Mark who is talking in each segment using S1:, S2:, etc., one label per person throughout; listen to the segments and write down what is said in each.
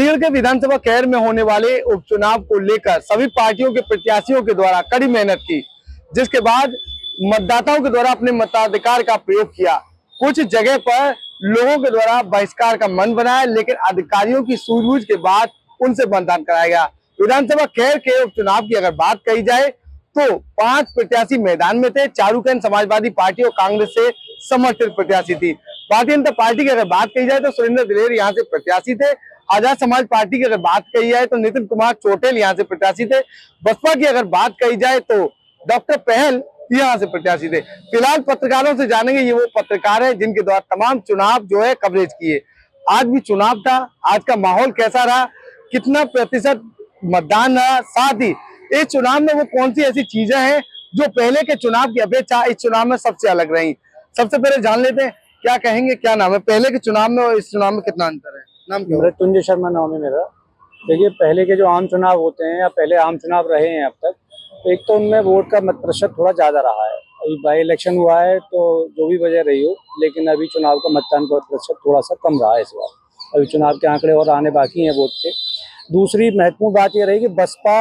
S1: अलीगढ़ के विधानसभा खैर में होने वाले उपचुनाव को लेकर सभी पार्टियों के प्रत्याशियों के द्वारा कड़ी मेहनत की, जिसके बाद मतदाताओं के द्वारा अपने मताधिकार का प्रयोग किया। कुछ जगह पर लोगों के द्वारा बहिष्कार का मन बनाया, लेकिन अधिकारियों की सूझबूझ के बाद उनसे मतदान कराया गया। विधानसभा खैर के उपचुनाव की अगर बात कही जाए तो 5 प्रत्याशी मैदान में थे। चारूकैन समाजवादी पार्टी और कांग्रेस से समर्थित प्रत्याशी थी। भारतीय जनता पार्टी की अगर बात कही जाए तो सुरेंद्र दिलेर यहाँ से प्रत्याशी थे। आजाद समाज पार्टी की अगर बात कही जाए तो नितिन कुमार चोटेल यहाँ से प्रत्याशी थे। बसपा की अगर बात कही जाए तो डॉक्टर पहल यहाँ से प्रत्याशी थे। फिलहाल पत्रकारों से जानेंगे, ये वो पत्रकार है जिनके द्वारा तमाम चुनाव जो है कवरेज किए। आज भी चुनाव था, आज का माहौल कैसा रहा, कितना प्रतिशत मतदान रहा, साथ ही इस चुनाव में वो कौन सी ऐसी चीजें हैं जो पहले के चुनाव की अपेक्षा इस चुनाव में सबसे अलग रही। सबसे पहले जान लेते हैं, क्या कहेंगे, क्या नाम है, पहले के चुनाव में और इस चुनाव में कितना अंतर है? नाम क्या?
S2: मृत्युंजय शर्मा नाम है मेरा। देखिए, पहले के जो आम चुनाव होते हैं या पहले आम चुनाव रहे हैं अब तक, एक तो उनमें वोट का मत प्रतिशत थोड़ा ज्यादा रहा है। अभी बाई इलेक्शन हुआ है तो जो भी वजह रही हो, लेकिन अभी चुनाव का मतदान का प्रतिशत थोड़ा सा कम रहा है इस बार। अभी चुनाव के आंकड़े और आने बाकी हैं वोट के। दूसरी महत्वपूर्ण बात यह रही कि बसपा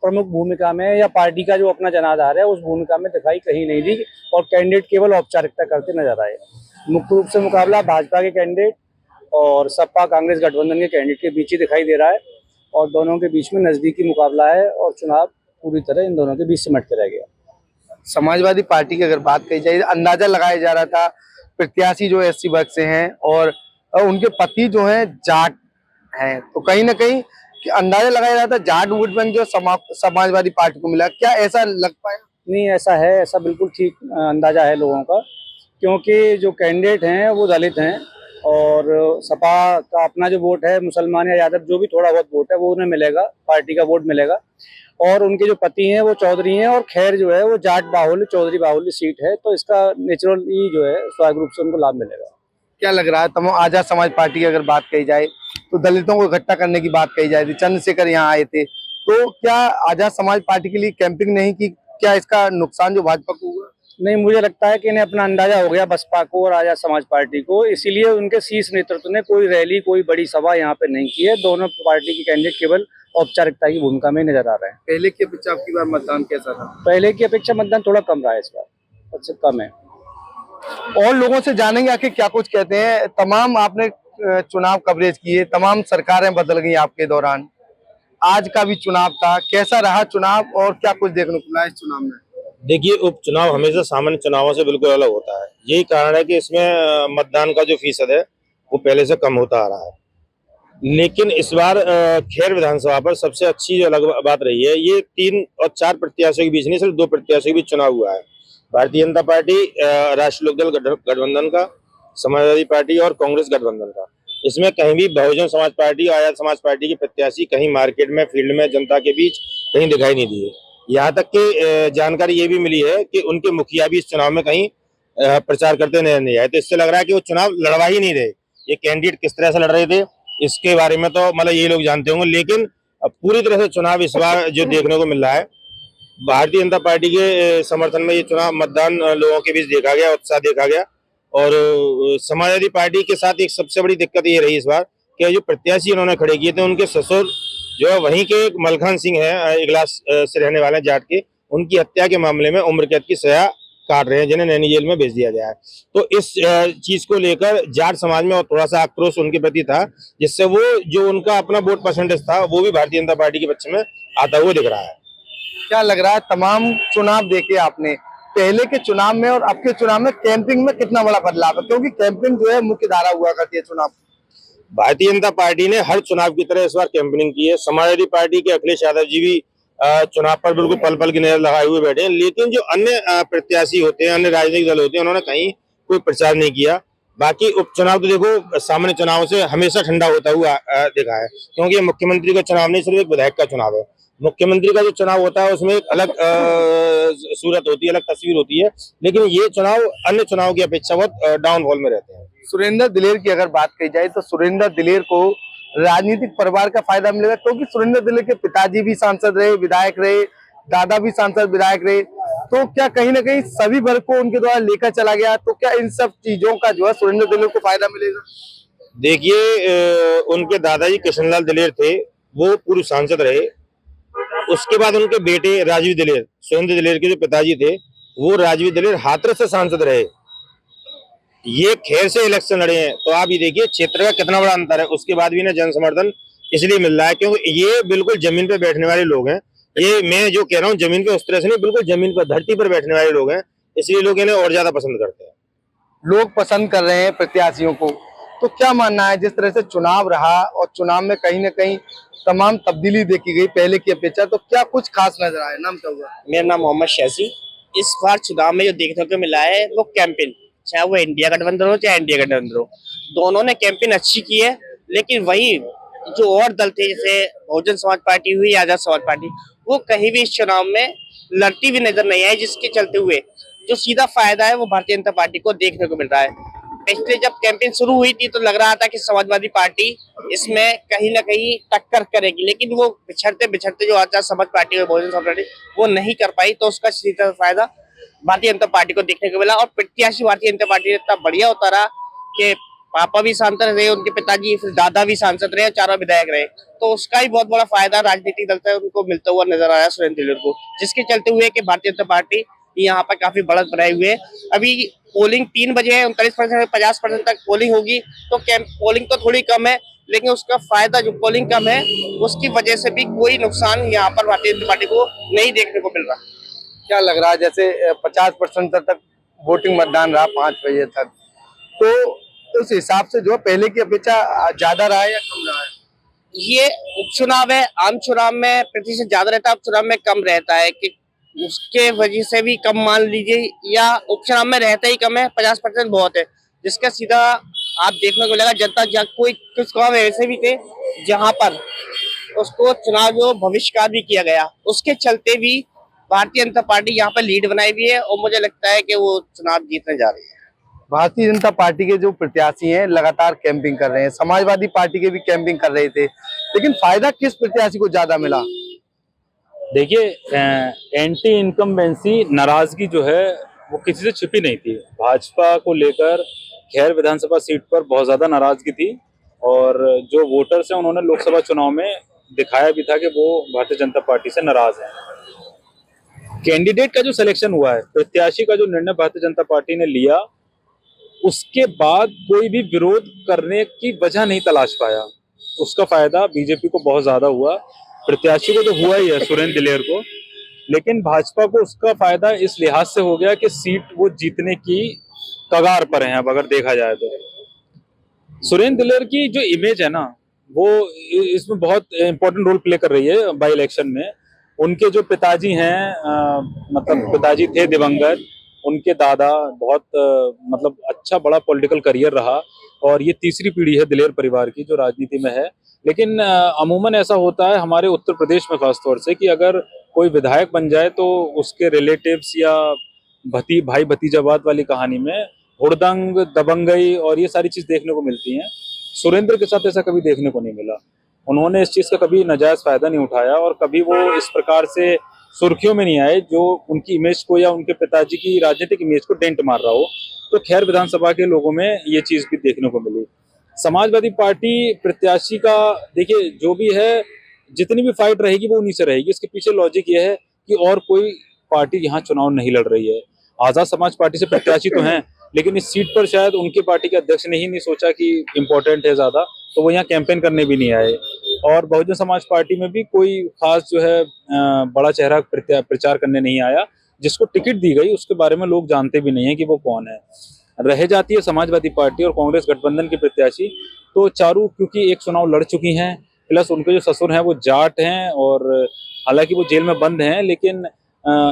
S2: प्रमुख भूमिका में या पार्टी का जो अपना जनाधार है उस भूमिका में दिखाई कहीं नहीं दी और कैंडिडेट केवल औपचारिकता करते नजर आए। मुख्य रूप से मुकाबला भाजपा के कैंडिडेट और सपा कांग्रेस गठबंधन के कैंडिडेट के बीच ही दिखाई दे रहा है और दोनों के बीच में नजदीकी मुकाबला है और चुनाव पूरी तरह इन दोनों के बीच सिमट के रह गया।
S1: समाजवादी पार्टी की अगर बात कही जाए, अंदाजा लगाया जा रहा था प्रत्याशी जो एससी वर्ग से हैं और उनके पति जो हैं जाट हैं, तो कहीं ना कहीं अंदाजा लगाया जा रहा था जाट वोट बैंक जो समाजवादी पार्टी को मिला। क्या ऐसा लग पाया?
S2: नहीं, ऐसा है, ऐसा बिल्कुल ठीक अंदाजा है लोगों का, क्योंकि जो कैंडिडेट हैं वो दलित हैं और सपा का अपना जो वोट है, मुसलमान या यादव जो भी थोड़ा बहुत वोट है वो उन्हें मिलेगा, पार्टी का वोट मिलेगा। और उनके जो पति हैं वो चौधरी हैं और खैर जो है वो जाट बाहुल्य चौधरी बाहुल्य सीट है, तो इसका नेचुरली जो है स्वाभाविक रूप से उनको लाभ मिलेगा।
S1: क्या लग रहा है तमाम आजाद समाज पार्टी की अगर बात कही जाए तो दलितों को इकट्ठा करने की बात कही जाए थी, चंद्रशेखर यहाँ आए थे, तो क्या आजाद समाज पार्टी के लिए कैंपिंग नहीं की? क्या इसका नुकसान जो भाजपा को हुआ?
S2: नहीं, मुझे लगता है कि इन्हें अपना अंदाजा हो गया बसपा को और आजाद समाज पार्टी को, इसीलिए उनके शीर्ष नेतृत्व ने कोई रैली कोई बड़ी सभा यहाँ पे नहीं की है। दोनों पार्टी के कैंडिडेट केवल औपचारिकता की भूमिका में नजर आ रहे हैं।
S1: पहले की अपेक्षा आपकी बार मतदान कैसा था?
S2: पहले की अपेक्षा मतदान थोड़ा कम रहा है इस बार, अच्छा कम है।
S1: और लोगों से जानेंगे आखिर क्या कुछ कहते हैं। तमाम आपने चुनाव कवरेज किए, तमाम सरकारें बदल गई आपके दौरान, आज का भी चुनाव था, कैसा रहा चुनाव और क्या कुछ देखने को मिला इस चुनाव में?
S3: देखिए, उपचुनाव हमेशा सामान्य चुनावों से बिल्कुल अलग होता है। यही कारण है कि इसमें मतदान का जो फीसद है वो पहले से कम होता आ रहा है। लेकिन इस बार खैर विधानसभा पर सबसे अच्छी जो अलग बात रही है, ये 3 और 4 प्रत्याशियों के बीच नहीं, सिर्फ 2 प्रत्याशियों के बीच चुनाव हुआ है। भारतीय जनता पार्टी, राष्ट्रीय लोकदल गठबंधन का, समाजवादी पार्टी और कांग्रेस गठबंधन का। इसमें कहीं भी बहुजन समाज पार्टी और आजाद समाज पार्टी के प्रत्याशी कहीं मार्केट में, फील्ड में, जनता के बीच कहीं दिखाई नहीं दिए। यहाँ तक कि जानकारी ये भी मिली है कि उनके मुखिया भी इस चुनाव में कहीं प्रचार करते नहीं आए। तो इससे लग रहा है कि वो चुनाव लड़वा ही नहीं रहे। ये कैंडिडेट किस तरह से लड़ रहे थे इसके बारे में तो मतलब ये लोग जानते होंगे, लेकिन पूरी तरह से चुनाव इस बार जो देखने को मिल रहा है, भारतीय जनता पार्टी के समर्थन में ये चुनाव मतदान लोगों के बीच देखा गया, उत्साह देखा गया। और समाजवादी पार्टी के साथ एक सबसे बड़ी दिक्कत ये रही इस बार कि जो प्रत्याशी उन्होंने खड़े किए थे, उनके ससुर जो है वहीं के मलखान सिंह है, इगलास से रहने वाले जाट के, उनकी हत्या के मामले में उम्र कैद की सजा काट रहे हैं, जिन्हें नैनी जेल में भेज दिया गया है। तो इस चीज को लेकर जाट समाज में और थोड़ा सा आक्रोश उनके प्रति था, जिससे वो जो उनका अपना वोट परसेंटेज था वो भी भारतीय जनता पार्टी के पक्ष में आता हुआ दिख रहा है।
S1: क्या लग रहा है, तमाम चुनाव देखे आपने, पहले के चुनाव में और अब के चुनाव में कैंपिंग में कितना बड़ा बदलाव है? क्योंकि कैंपिंग जो है मुख्य धारा हुआ करती है चुनाव।
S3: भारतीय जनता पार्टी ने हर चुनाव की तरह इस बार कैंपेनिंग की है। समाजवादी पार्टी के अखिलेश यादव जी भी चुनाव पर बिल्कुल पल पल की नजर लगाए हुए बैठे हैं, लेकिन जो अन्य प्रत्याशी होते हैं, अन्य राजनीतिक दल होते हैं, उन्होंने कहीं कोई प्रचार नहीं किया। बाकी उपचुनाव तो देखो सामान्य चुनाव से हमेशा ठंडा होता हुआ देखा है, क्योंकि मुख्यमंत्री का चुनाव नहीं, सिर्फ एक विधायक का चुनाव है। मुख्यमंत्री का जो चुनाव होता है उसमें एक अलग सूरत होती है, अलग तस्वीर होती है, लेकिन ये चुनाव अन्य चुनाव की अपेक्षा बहुत डाउनफॉल में रहते हैं।
S1: सुरेंद्र दिलेर की अगर बात कही जाए तो सुरेंद्र दिलेर को राजनीतिक परिवार का फायदा मिलेगा, क्योंकि सुरेंद्र दिलेर के पिताजी भी सांसद रहे, विधायक रहे, दादा भी सांसद विधायक रहे, तो क्या कहीं ना कहीं सभी वर्ग को उनके द्वारा लेकर चला गया, तो क्या इन सब चीजों का जो है सुरेंद्र दिलेर को फायदा मिलेगा?
S3: देखिए उनके दादाजी कृष्णलाल दिलेर थे, वो पूर्व सांसद रहे। उसके बाद उनके बेटे राजीव दिलेर, सुरेंद्र दिलेर के जो पिताजी थे, वो राजीव दिलेर हाथरस से सांसद रहे। ये खैर से इलेक्शन लड़े हैं, तो आप ये देखिए क्षेत्र का कितना बड़ा अंतर है। उसके बाद भी ना जन समर्थन इसलिए मिल रहा है क्योंकि ये बिल्कुल जमीन पे बैठने वाले लोग हैं। ये मैं जो कह रहा हूँ जमीन पे उस तरह से नहीं, बिल्कुल जमीन पर धरती पर बैठने वाले लोग हैं, इसलिए लोग इन्हें और ज्यादा पसंद करते हैं।
S1: लोग पसंद कर रहे हैं प्रत्याशियों को, तो क्या मानना है जिस तरह से चुनाव रहा और चुनाव में कहीं ना कहीं तमाम तब्दीली देखी गई पहले की अपेक्षा, तो क्या कुछ खास नजर आया? नाम क्या हुआ?
S4: मेरा नाम मोहम्मद शैसी। इस बार चुनाव में जो देखने को मिला है वो कैंपेन, चाहे वो इंडिया गठबंधन हो चाहे एनडीए गठबंधन हो, दोनों ने कैंपेन अच्छी की है। लेकिन वही जो और दल थे जैसे बहुजन समाज पार्टी हुई, आजाद समाज पार्टी, वो कहीं भी इस चुनाव में लड़ती हुई नजर नहीं आई, जिसके चलते हुए जो सीधा फायदा है वो भारतीय जनता पार्टी को देखने को मिल रहा है। पिछले जब कैंपेन शुरू हुई थी तो लग रहा था कि समाजवादी पार्टी इसमें कहीं ना कहीं टक्कर करेगी, लेकिन वो बिछड़ते बिछड़ते जो आजाद समाज पार्टी और बहुजन समाज पार्टी वो नहीं कर पाई, तो उसका सीधा फायदा भारतीय जनता पार्टी को देखने को मिला। और प्रत्याशी भारतीय जनता पार्टी ने इतना बढ़िया उतारा कि पापा भी सांसद रहे, उनके पिताजी, फिर दादा भी सांसद रहे, चारों विधायक रहे, तो उसका ही बहुत बड़ा फायदा राजनीतिक दल से उनको मिलता हुआ नजर आया सुरेंद्र दिलेर को, जिसके चलते हुए कि भारतीय जनता पार्टी यहाँ पर काफी बढ़त बनाए हुए है। अभी पोलिंग 3 बजे है, 39% 50% तक पोलिंग होगी, तो पोलिंग तो थोड़ी कम है, लेकिन उसका फायदा जो पोलिंग कम है उसकी वजह से भी कोई नुकसान यहाँ पर भारतीय जनता पार्टी को नहीं देखने को मिल रहा।
S1: क्या लग रहा है जैसे 50% तक वोटिंग मतदान रहा 5 बजे तक, तो उस हिसाब से जो पहले की अपेक्षा ज्यादा रहा है या कम रहा है?
S4: ये उपचुनाव है, आम चुनाव में प्रतिशत ज्यादा रहता है, उपचुनाव में कम रहता है, कि उसके वजह से भी कम मान लीजिए, या उपचुनाव में रहता ही कम है, 50% बहुत है, जिसका सीधा आप देखने को मिलेगा। जनता कोई कुछ गाँव ऐसे भी थे जहां पर उसको चुनाव जो भविष्यकाल भी किया गया, उसके चलते भी भारतीय जनता पार्टी यहाँ पर लीड बनाई हुई है और मुझे लगता है कि वो चुनाव जीतने जा रही है।
S1: भारतीय जनता पार्टी के जो प्रत्याशी हैं लगातार कैंपिंग कर रहे हैं, समाजवादी पार्टी के भी कैंपिंग कर रहे थे, लेकिन फायदा किस प्रत्याशी को ज्यादा मिला?
S5: देखिए, एंटी इनकम्बेंसी नाराजगी जो है वो किसी से छिपी नहीं थी। भाजपा को लेकर खैर विधानसभा सीट पर बहुत ज्यादा नाराजगी थी, और जो वोटर्स हैं उन्होंने लोकसभा चुनाव में दिखाया भी था कि वो भारतीय जनता पार्टी से नाराज हैं। कैंडिडेट का जो सिलेक्शन हुआ है, प्रत्याशी का जो निर्णय भारतीय जनता पार्टी ने लिया, उसके बाद कोई भी विरोध करने की वजह नहीं तलाश पाया। उसका फायदा बीजेपी को बहुत ज्यादा हुआ, प्रत्याशी को तो हुआ ही है सुरेंद्र दिलेर को, लेकिन भाजपा को उसका फायदा इस लिहाज से हो गया कि सीट वो जीतने की कगार पर है। अब अगर देखा जाए तो सुरेंद्र दिलेर की जो इमेज है ना, वो इसमें बहुत इंपॉर्टेंट रोल प्ले कर रही है बाई इलेक्शन में। उनके जो पिताजी हैं, मतलब पिताजी थे दिवंगत, उनके दादा बहुत मतलब अच्छा बड़ा पॉलिटिकल करियर रहा, और ये तीसरी पीढ़ी है दिलेर परिवार की जो राजनीति में है। लेकिन अमूमन ऐसा होता है हमारे उत्तर प्रदेश में खासतौर से कि अगर कोई विधायक बन जाए तो उसके रिलेटिव्स या भाई भतीजावाद वाली कहानी में हुड़दंग, दबंगई और ये सारी चीज देखने को मिलती हैं। सुरेंद्र के साथ ऐसा कभी देखने को नहीं मिला। उन्होंने इस चीज का कभी नाजायज फायदा नहीं उठाया, और कभी वो इस प्रकार से सुर्खियों में नहीं आए जो उनकी इमेज को या उनके पिताजी की राजनीतिक इमेज को डेंट मार रहा हो। तो खैर विधानसभा के लोगों में ये चीज भी देखने को मिली। समाजवादी पार्टी प्रत्याशी का देखिए जो भी है, जितनी भी फाइट रहेगी वो उन्हीं से रहेगी। इसके पीछे लॉजिक ये है कि और कोई पार्टी यहाँ चुनाव नहीं लड़ रही है। आजाद समाज पार्टी से प्रत्याशी तो हैं, लेकिन इस सीट पर शायद उनके पार्टी के अध्यक्ष ने ही नहीं सोचा कि इम्पोर्टेंट है ज्यादा, तो वो यहाँ कैंपेन करने भी नहीं आए। और बहुजन समाज पार्टी में भी कोई खास जो है बड़ा चेहरा प्रचार करने नहीं आया। जिसको टिकट दी गई उसके बारे में लोग जानते भी नहीं है कि वो कौन है। रह जाती है समाजवादी पार्टी और कांग्रेस गठबंधन की प्रत्याशी, तो चारू क्योंकि एक चुनाव लड़ चुकी हैं, प्लस उनके जो ससुर हैं वो जाट हैं, और हालांकि वो जेल में बंद हैं, लेकिन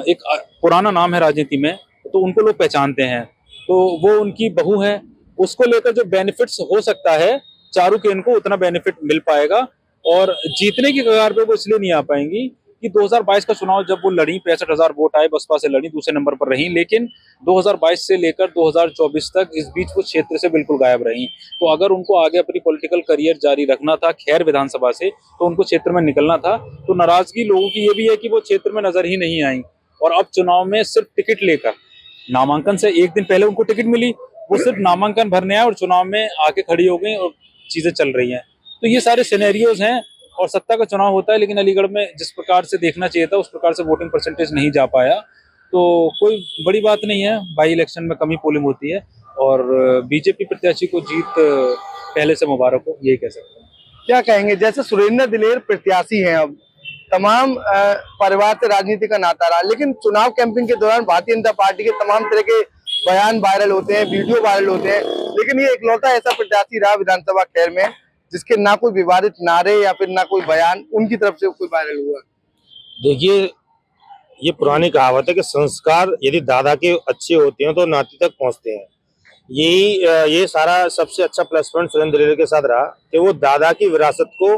S5: एक पुराना नाम है राजनीति में, तो उनको लोग पहचानते हैं। तो वो उनकी बहू है, उसको लेकर जो बेनिफिट्स हो सकता है चारू के इनको उतना बेनिफिट मिल पाएगा। और जीतने की कगार पे वो इसलिए नहीं आ पाएंगी कि 2022 का चुनाव जब वो लड़ी 65,000 वोट आए, बसपा से लड़ी, दूसरे नंबर पर रही, लेकिन 2022 से लेकर 2024 तक इस बीच वो क्षेत्र से बिल्कुल गायब रही। तो अगर उनको आगे अपनी पॉलिटिकल करियर जारी रखना था खैर विधानसभा से, तो उनको क्षेत्र में निकलना था। तो नाराजगी लोगों की ये भी है कि वो क्षेत्र में नजर ही नहीं आई, और अब चुनाव में सिर्फ टिकट लेकर, नामांकन से एक दिन पहले उनको टिकट मिली, वो सिर्फ नामांकन भरने आए और चुनाव में आके खड़ी हो गई और चीजें चल रही हैं। तो ये सारे सिनेरियोज हैं और सत्ता का चुनाव होता है, लेकिन अलीगढ़ में जिस प्रकार से देखना चाहिए था उस प्रकार से वोटिंग परसेंटेज नहीं जा पाया। तो कोई बड़ी बात नहीं है, बाई इलेक्शन में कम ही पोलिंग होती है और बीजेपी प्रत्याशी को जीत पहले से मुबारक हो, यही कह सकते हैं।
S1: क्या कहेंगे, जैसे सुरेंद्र दिलेर प्रत्याशी हैं, अब तमाम परिवार से राजनीति का नाता रहा, लेकिन चुनाव कैंपिंग के दौरान भारतीय जनता पार्टी के तमाम तरह के बयान वायरल होते हैं, वीडियो वायरल होते हैं, लेकिन ये इकलौता ऐसा प्रत्याशी रहा विधानसभा खैर में जिसके ना कोई विवादित नारे या फिर ना कोई बयान उनकी तरफ से कोई वायरल हुआ।
S3: देखिए, ये पुरानी कहावत है कि संस्कार यदि दादा के अच्छे होते हैं तो नाती तक पहुंचते हैं। ये सारा सबसे अच्छा प्लस पॉइंट सुरेंद्र दिलेर के साथ रहा कि वो दादा की विरासत को,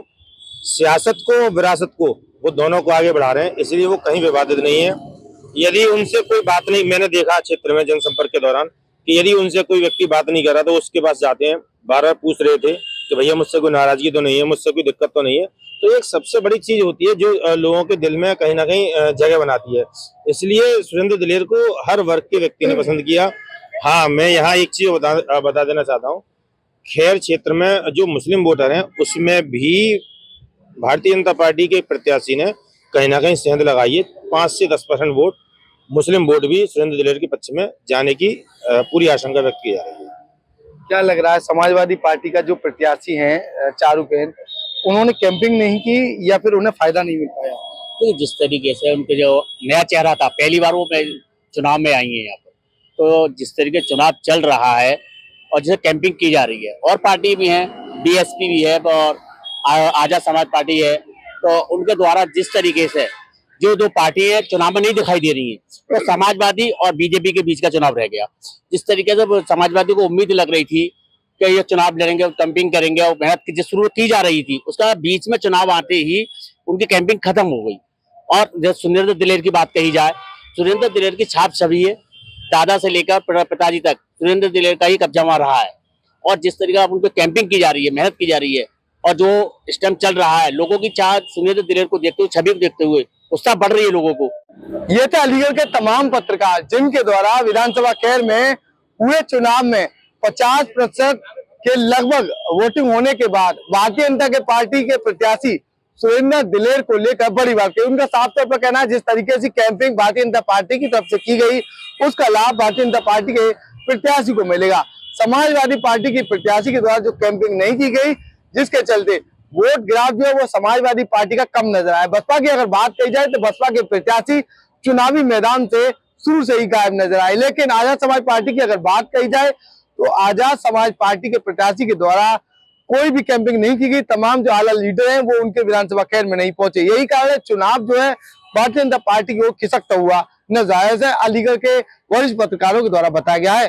S3: सियासत को, विरासत को, वो दोनों को आगे बढ़ा रहे हैं, इसलिए वो कहीं विवादित नहीं है। यदि उनसे कोई बात नहीं, मैंने देखा क्षेत्र में जनसंपर्क के दौरान कि यदि उनसे कोई व्यक्ति बात नहीं कर रहा तो उसके पास जाते हैं, बार बार पूछ रहे थे कि भैया मुझसे कोई नाराजगी तो नहीं है, मुझसे कोई दिक्कत तो नहीं है। तो एक सबसे बड़ी चीज होती है जो लोगों के दिल में कहीं ना कहीं जगह बनाती है, इसलिए सुरेंद्र दिलेर को हर वर्ग के व्यक्ति ने पसंद किया। हाँ, मैं यहाँ एक चीज बता देना चाहता हूँ, खैर क्षेत्र में जो मुस्लिम वोटर हैं उसमें भी भारतीय जनता पार्टी के प्रत्याशी ने कहीं ना कहीं सेंध लगाई है। 5 से 10% वोट, मुस्लिम वोट भी सुरेंद्र दिलेर के पक्ष में जाने की पूरी आशंका व्यक्त की जा रही है।
S1: क्या लग रहा है, समाजवादी पार्टी का जो प्रत्याशी हैं चारुकेन, उन्होंने कैंपिंग नहीं की या फिर उन्हें फायदा नहीं मिल पाया?
S4: तो जिस तरीके से उनके जो नया चेहरा था, पहली बार वो चुनाव में आई है यहाँ पर, तो जिस तरीके चुनाव चल रहा है और जिसे कैंपिंग की जा रही है, और पार्टी भी है, बीएसपी भी है और आजाद समाज पार्टी है, तो उनके द्वारा जिस तरीके से जो दो पार्टी है चुनाव में नहीं दिखाई दे रही है, तो समाजवादी और बीजेपी के बीच का चुनाव रह गया। जिस तरीके से समाजवादी को उम्मीद लग रही थी कि ये चुनाव लड़ेंगे, कैंपिंग करेंगे और मेहनत की शुरू की जा रही थी, उसका बीच में चुनाव आते ही उनकी कैंपिंग खत्म हो गई। और जब सुरेंद्र दिलेर की बात कही जाए, सुरेंद्र दिलेर की छाप छवि है, दादा से लेकर पिताजी तक सुरेंद्र दिलेर का ही कब्जा वहां रहा है। और जिस तरीके उन पर कैंपिंग की जा रही है, मेहनत की जा रही है, और जो इस टाइम चल रहा है, लोगों की चाह सुरेंद्र दिलेर को देखते हुए, छवि को देखते हुए उत्साह बढ़ रही है लोगों को।
S1: ये थे अलीगढ़ के तमाम पत्रकार जिनके द्वारा विधानसभा खैर में हुए चुनाव में 50% के लगभग वोटिंग होने के बाद भारतीय जनता के पार्टी के प्रत्याशी सुरेंद्र दिलेर को लेकर बड़ी बात कही। उनका साफ तौर पर कहना है जिस तरीके से कैंपिंग भारतीय जनता पार्टी की तरफ से की गई, उसका लाभ भारतीय जनता पार्टी के प्रत्याशी को मिलेगा। समाजवादी पार्टी की प्रत्याशी के द्वारा जो कैंपिंग नहीं की गई, जिसके चलते वोट ग्राफ जो है वो समाजवादी पार्टी का कम नजर आया। बसपा की अगर बात कही जाए तो बसपा के प्रत्याशी चुनावी मैदान से शुरू से ही गायब नजर आए, लेकिन आजाद समाज पार्टी की अगर बात कही जाए तो आजाद समाज पार्टी के प्रत्याशी के द्वारा कोई भी कैंपिंग नहीं की गई। तमाम जो आला लीडर हैं वो उनके विधानसभा खैर में नहीं पहुंचे। यही कारण है चुनाव जो है भारतीय जनता पार्टी की ओर खिसकता हुआ नजर आया है, अलीगढ़ के वरिष्ठ पत्रकारों के द्वारा बताया गया है।